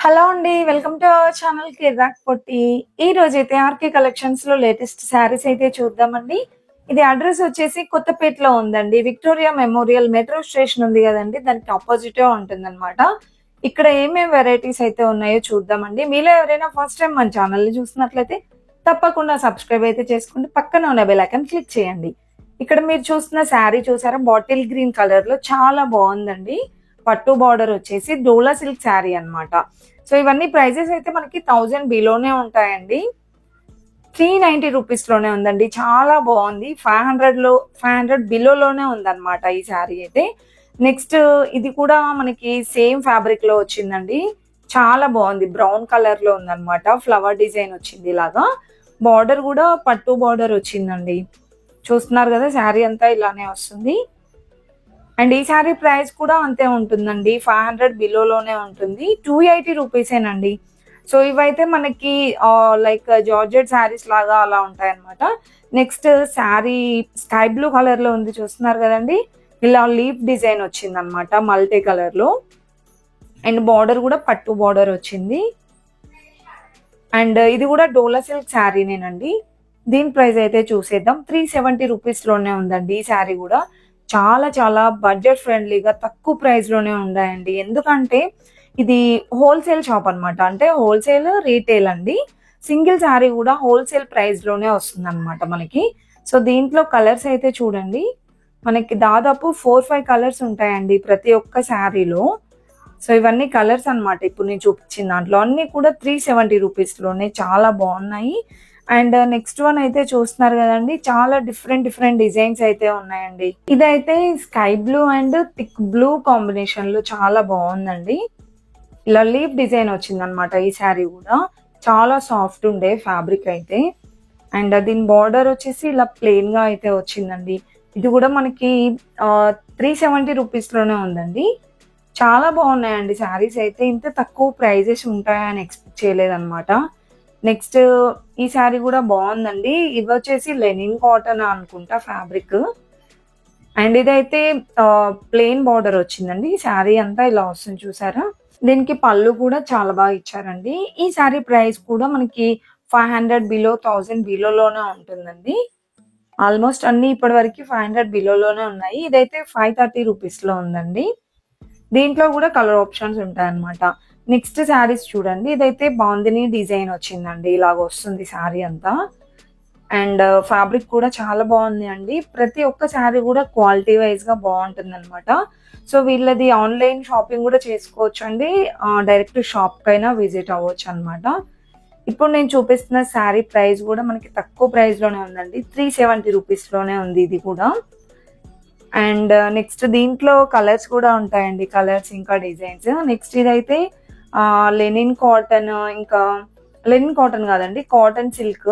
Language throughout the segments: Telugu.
హలో అండి. వెల్కమ్ టు అవర్ ఛానల్ కిరాక్ పొట్టి. ఈ రోజైతే ఆర్‌కే కలెక్షన్స్‌లో లేటెస్ట్ శారీస్ అయితే చూద్దామండి. ఇది అడ్రెస్ వచ్చేసి కొత్తపేటలో ఉందండి. విక్టోరియా మెమోరియల్ మెట్రో స్టేషన్ ఉంది గదండీ! దానికి అపోజిటే ఉంటుందన్నమాట. ఇక్కడ ఏమేం వెరైటీస్ అయితే ఉన్నాయో చూద్దామండి. మీలో ఎవరైనా ఫస్ట్ టైమ్ మన ఛానల్‌ని చూస్తున్నట్లయితే తప్పకుండా సబ్స్క్రైబ్ అయితే చేసుకోండి. పక్కన ఉన్న బెల్ ఐకాన్ క్లిక్ చేయండి. ఇక్కడ మీరు చూస్తున్న శారీ చూసారా? బాటిల్ గ్రీన్ కలర్‌లో చాలా బావుందండి. పట్టు బార్డర్ వచ్చేసి డోలా సిల్క్ శారీ అన్నమాట. సో ఇవన్నీ ప్రైజెస్ అయితే మనకి 1000 బిలోనే ఉంటాయండి. 390 రూపీస్‌లోనే ఉందండి. చాలా బాగుంది. 500 బిలోలోనే ఉందన్నమాట ఈ శారీ అయితే. నెక్స్ట్ ఇది కూడా మనకి సేమ్ ఫ్యాబ్రిక్ లో వచ్చిందండి. చాలా బాగుంది. బ్రౌన్ కలర్ లో ఉందన్నమాట. ఫ్లవర్ డిజైన్ వచ్చింది ఇలాగా. బార్డర్ కూడా పట్టు బార్డర్ వచ్చిందండి. చూస్తున్నారు కదా, శారీ అంతా ఇలానే వస్తుంది. అండ్ ఈ శారీ ప్రైస్ కూడా అంతే ఉంటుందండి. 500 బిలోలోనే ఉంటుంది. 280 రూపీసేనండి. సో ఇవైతే మనకి లైక్ జార్జెట్ శారీస్ లాగా అలా ఉంటాయన్నమాట. Next sari sky blue colour లో ఉంది, చూస్తున్నారు కదండి. ఇలా లీఫ్ డిజైన్ వచ్చింది అనమాట మల్టీ కలర్ లో. అండ్ బార్డర్ కూడా పట్టు బార్డర్ వచ్చింది. అండ్ ఇది కూడా డోలా సిల్క్ శారీనేనండి. దీని ప్రైస్ అయితే చూసేద్దాం. 370 రూపీస్లోనే ఉందండి ఈ శారీ కూడా. చాలా చాలా బడ్జెట్ ఫ్రెండ్లీగా తక్కువ ప్రైస్ లోనే ఉన్నాయండి. ఎందుకంటే ఇది హోల్సేల్ షాప్ అన్నమాట. అంటే హోల్సేల్ రీటైల్ అండి. సింగిల్ శారీ కూడా హోల్సేల్ ప్రైస్ లోనే వస్తుంది అనమాట మనకి. సో దీంట్లో కలర్స్ అయితే చూడండి, మనకి దాదాపు 4-5 కలర్స్ ఉంటాయండి ప్రతి ఒక్క శారీలో. సో ఇవన్నీ కలర్స్ అన్నమాట. ఇప్పుడు నేను చూపించిన దాంట్లో అన్ని కూడా 370 రూపీస్లోనే చాలా బాగున్నాయి. అండ్ నెక్స్ట్ వన్ అయితే చూస్తున్నారు కదండి, చాలా డిఫరెంట్ డిజైన్స్ అయితే ఉన్నాయండి. ఇదైతే sky blue and thick blue combination లో చాలా బాగుందండి. ఇలా లీఫ్ డిజైన్ వచ్చింది అనమాట ఈ శారీ కూడా. చాలా సాఫ్ట్ ఉండే ఫ్యాబ్రిక్ అయితే. అండ్ దీని బార్డర్ వచ్చేసి ఇలా ప్లెయిన్ గా అయితే వచ్చిందండి. ఇది కూడా మనకి 370 రూపీస్లోనే ఉందండి. చాలా బాగున్నాయండి శారీస్ అయితే. ఇంత తక్కువ ప్రైజెస్ ఉంటాయని ఎక్స్పెక్ట్ చేయలేదన్నమాట. నెక్స్ట్ ఈ శారీ కూడా బాగుందండి. ఇది వచ్చేసి లెనిన్ కాటన్ అనుకుంటా ఫ్యాబ్రిక్. అండ్ ఇదైతే ప్లెయిన్ బార్డర్ వచ్చిందండి. ఈ శారీ అంతా ఇలా వస్తుంది, చూసారా. దీనికి పళ్ళు కూడా చాలా బాగా ఇచ్చారండి. ఈ శారీ ప్రైస్ కూడా మనకి 500 బిలో 1000 బిలోలోనే ఉంటుందండి. ఆల్మోస్ట్ అన్ని ఇప్పటి వరకు 500 బిలోలోనే ఉన్నాయి. ఇదైతే 530 రూపీస్లో ఉందండి. దీంట్లో కూడా కలర్ ఆప్షన్స్ ఉంటాయన్నమాట. నెక్స్ట్ శారీస్ చూడండి. ఇదైతే బాందిని డిజైన్ వచ్చిందండి. ఇలాగ వస్తుంది శారీ అంతా. అండ్ ఫ్యాబ్రిక్ కూడా చాలా బాగుంది అండి. ప్రతి ఒక్క శారీ కూడా క్వాలిటీ వైజ్ గా బాగుంటుంది అనమాట. సో వీళ్ళది ఆన్లైన్ షాపింగ్ కూడా చేసుకోవచ్చు అండి. డైరెక్ట్ షాప్ కైనా విజిట్ అవ్వచ్చు అనమాట. ఇప్పుడు నేను చూపిస్తున్న శారీ ప్రైస్ కూడా మనకి తక్కువ ప్రైస్ లోనే ఉందండి. 370 రూపీస్లోనే ఉంది ఇది కూడా. అండ్ నెక్స్ట్ దీంట్లో కలర్స్ కూడా ఉంటాయండి. కలర్స్ ఇంకా డిజైన్స్. నెక్స్ట్ ఇదైతే లెనిన్ కాటన్, ఇంకా లెనిన్ కాటన్ కాదండి, కాటన్ సిల్క్.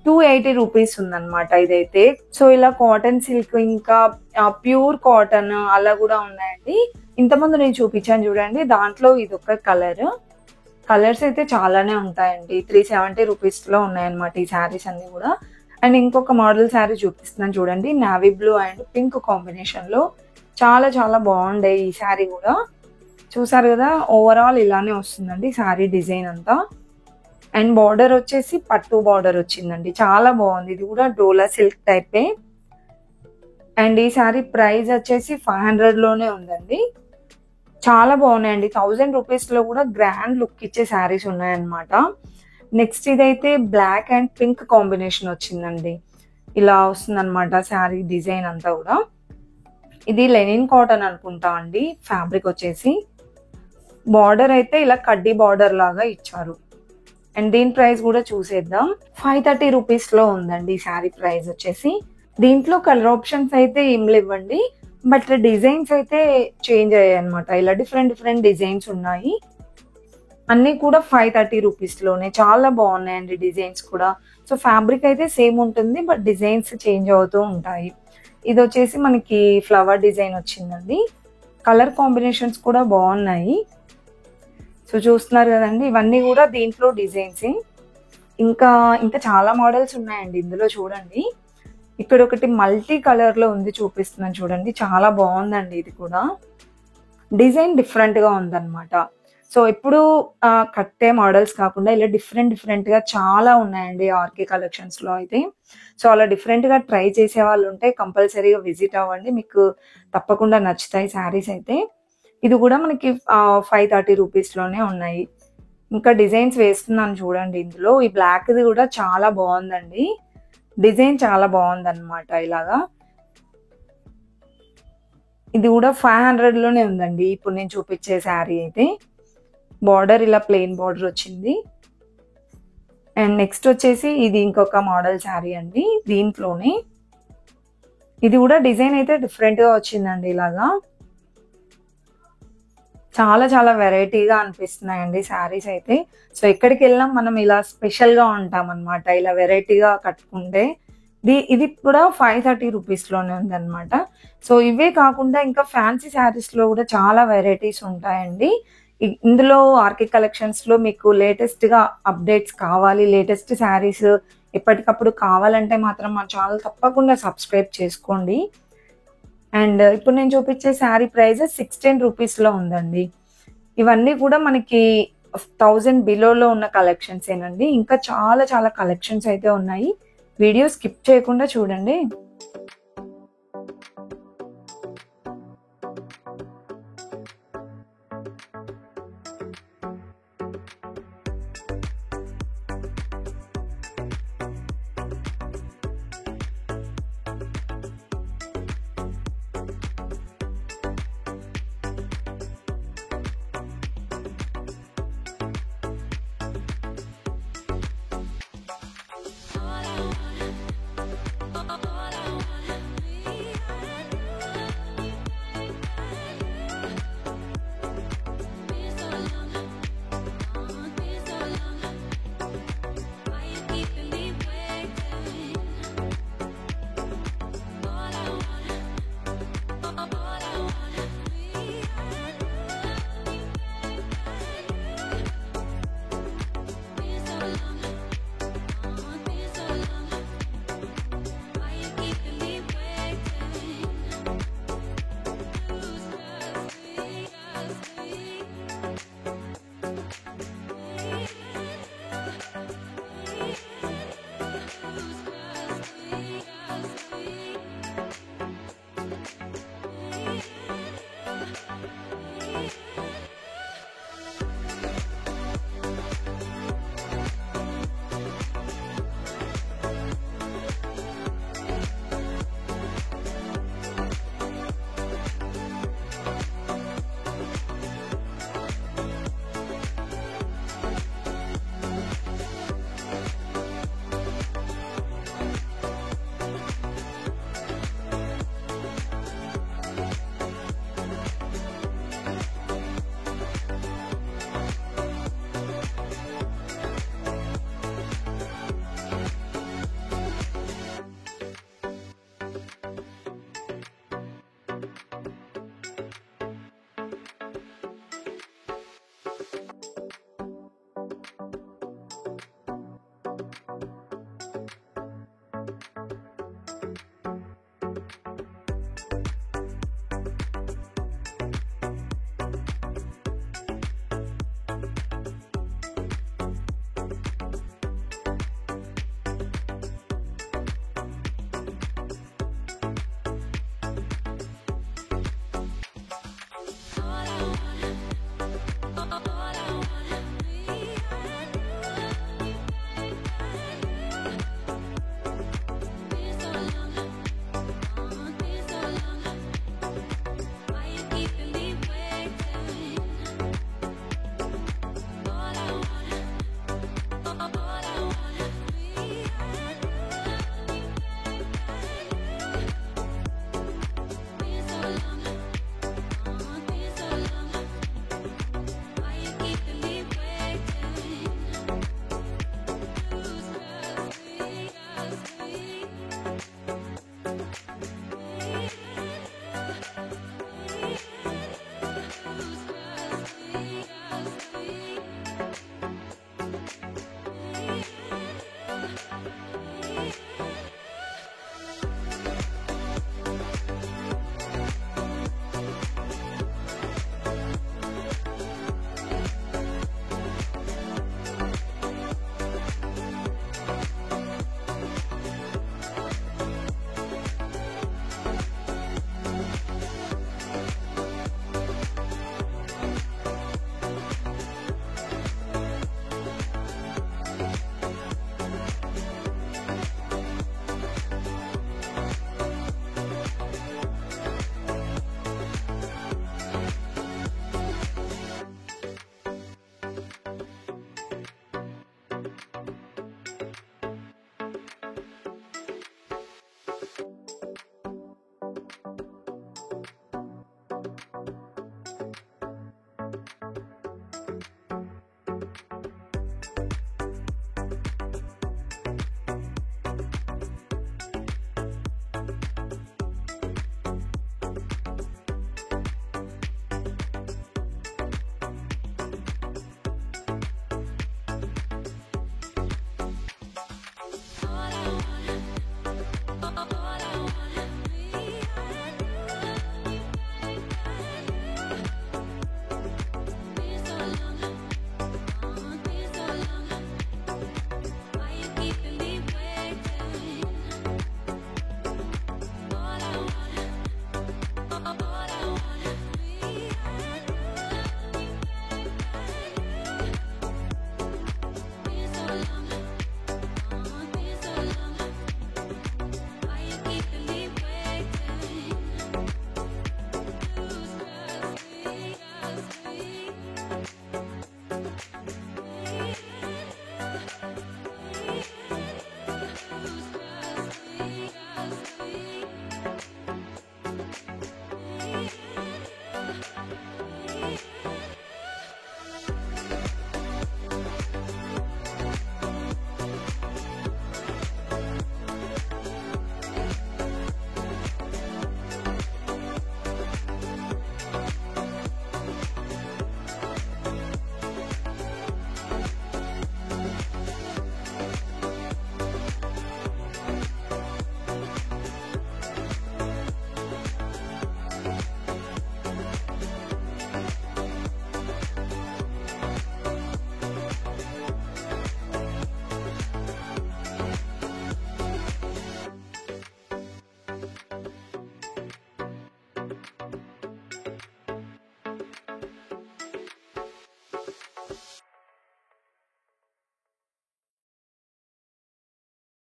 280 రూపీస్ ఉందన్నమాట ఇదైతే. సో ఇలా కాటన్ సిల్క్ ఇంకా ప్యూర్ కాటన్ అలా కూడా ఉన్నాయండి. ఇంతకుముందు నేను చూపించాను చూడండి, దాంట్లో ఇది ఒక కలర్. కలర్స్ అయితే చాలానే ఉంటాయండి. 370 రూపీస్లో ఉన్నాయన్నమాట ఈ శారీస్ అన్ని కూడా. అండ్ ఇంకొక మోడల్ శారీ చూపిస్తున్నాను చూడండి, navy blue and pink combination లో. చాలా చాలా బాగుండే ఈ శారీ కూడా. చూసారు కదా, ఓవరాల్ ఇలానే వస్తుందండి శారీ డిజైన్ అంతా. అండ్ బార్డర్ వచ్చేసి పట్టు బార్డర్ వచ్చిందండి. చాలా బాగుంది. ఇది కూడా డోలా సిల్క్ టైపే. అండ్ ఈ శారీ ప్రైస్ వచ్చేసి 500లోనే ఉందండి. చాలా బాగున్నాయండి. 1000 రూపీస్లో కూడా గ్రాండ్ లుక్ ఇచ్చే శారీస్ ఉన్నాయన్నమాట. నెక్స్ట్ ఇదైతే బ్లాక్ అండ్ పింక్ కాంబినేషన్ వచ్చిందండి. ఇలా వస్తుందన్నమాట శారీ డిజైన్ అంతా కూడా. ఇది లెనిన్ కాటన్ అనుకుంటా అండి ఫ్యాబ్రిక్ వచ్చేసి. బార్డర్ అయితే ఇలా కడ్డీ బార్డర్ లాగా ఇచ్చారు. అండ్ దీని ప్రైస్ కూడా చూసేద్దాం. 530 రూపీస్లో ఉందండి ఈ శారీ ప్రైస్ వచ్చేసి. దీంట్లో కలర్ ఆప్షన్స్ అయితే ఏం లేవండి, బట్ డిజైన్స్ అయితే చేంజ్ అయ్యాయి అనమాట. ఇలా డిఫరెంట్ డిజైన్స్ ఉన్నాయి. అన్ని కూడా 530 రూపీస్లోనే. చాలా బాగున్నాయండి డిజైన్స్ కూడా. సో ఫ్యాబ్రిక్ అయితే సేమ్ ఉంటుంది, బట్ డిజైన్స్ చేంజ్ అవుతూ ఉంటాయి. ఇది వచ్చేసి మనకి ఫ్లవర్ డిజైన్ వచ్చిందండి. కలర్ కాంబినేషన్స్ కూడా బాగున్నాయి. సో చూస్తున్నారు కదండి, ఇవన్నీ కూడా దీంట్లో డిజైన్స్. ఇంకా ఇంకా చాలా మోడల్స్ ఉన్నాయండి ఇందులో. చూడండి, ఇక్కడ ఒకటి మల్టీ కలర్ లో ఉంది, చూపిస్తున్నాను చూడండి. చాలా బాగుందండి ఇది కూడా. డిజైన్ డిఫరెంట్ గా ఉందన్నమాట. సో ఎప్పుడు కట్టే మోడల్స్ కాకుండా ఇలా డిఫరెంట్ గా చాలా ఉన్నాయండి ఆర్కే కలెక్షన్స్ లో అయితే. సో అలా డిఫరెంట్ గా ట్రై చేసే వాళ్ళు ఉంటే కంపల్సరీగా విజిట్ అవ్వండి, మీకు తప్పకుండా నచ్చుతాయి శారీస్ అయితే. ఇది కూడా మనకి 530 రూపీస్ లోనే ఉన్నాయి. ఇంకా డిజైన్స్ వేస్తున్నాను చూడండి ఇందులో. ఈ బ్లాక్ ది కూడా చాలా బాగుందండి, డిజైన్ చాలా బాగుంది అనమాట. ఇలాగా ఇది కూడా 500 లోనే ఉందండి ఇప్పుడు నేను చూపించే శారీ అయితే. బార్డర్ ఇలా ప్లెయిన్ బార్డర్ వచ్చింది. అండ్ నెక్స్ట్ వచ్చేసి ఇది ఇంకొక మోడల్ శారీ అండి, దీంట్లోనే ఇది కూడా డిజైన్ అయితే డిఫరెంట్ గా వచ్చిందండి. ఇలాగా చాలా చాలా వెరైటీగా అనిపిస్తున్నాయండి శారీస్ అయితే. సో ఎక్కడికి వెళ్ళినా మనం ఇలా స్పెషల్ గా ఉంటాం అనమాట, ఇలా వెరైటీగా కట్టుకుంటే. ఇది కూడా 530 రూపీస్ లోనే ఉందన్నమాట. సో ఇవే కాకుండా ఇంకా ఫ్యాన్సీ శారీస్ లో కూడా చాలా వెరైటీస్ ఉంటాయండి. ఇందులో ఆర్కే కలెక్షన్స్ లో మీకు లేటెస్ట్ గా అప్డేట్స్ కావాలి, లేటెస్ట్ శారీస్ ఎప్పటికప్పుడు కావాలంటే మాత్రం మా ఛానల్ తప్పకుండా సబ్స్క్రైబ్ చేసుకోండి. అండ్ ఇప్పుడు నేను చూపించే శారీ ప్రైస్ 16 రూపీస్ లో ఉందండి. ఇవన్నీ కూడా మనకి 1000 బిలోలో ఉన్న కలెక్షన్స్ ఏనండి. ఇంకా చాలా చాలా కలెక్షన్స్ అయితే ఉన్నాయి, వీడియో స్కిప్ చేయకుండా చూడండి.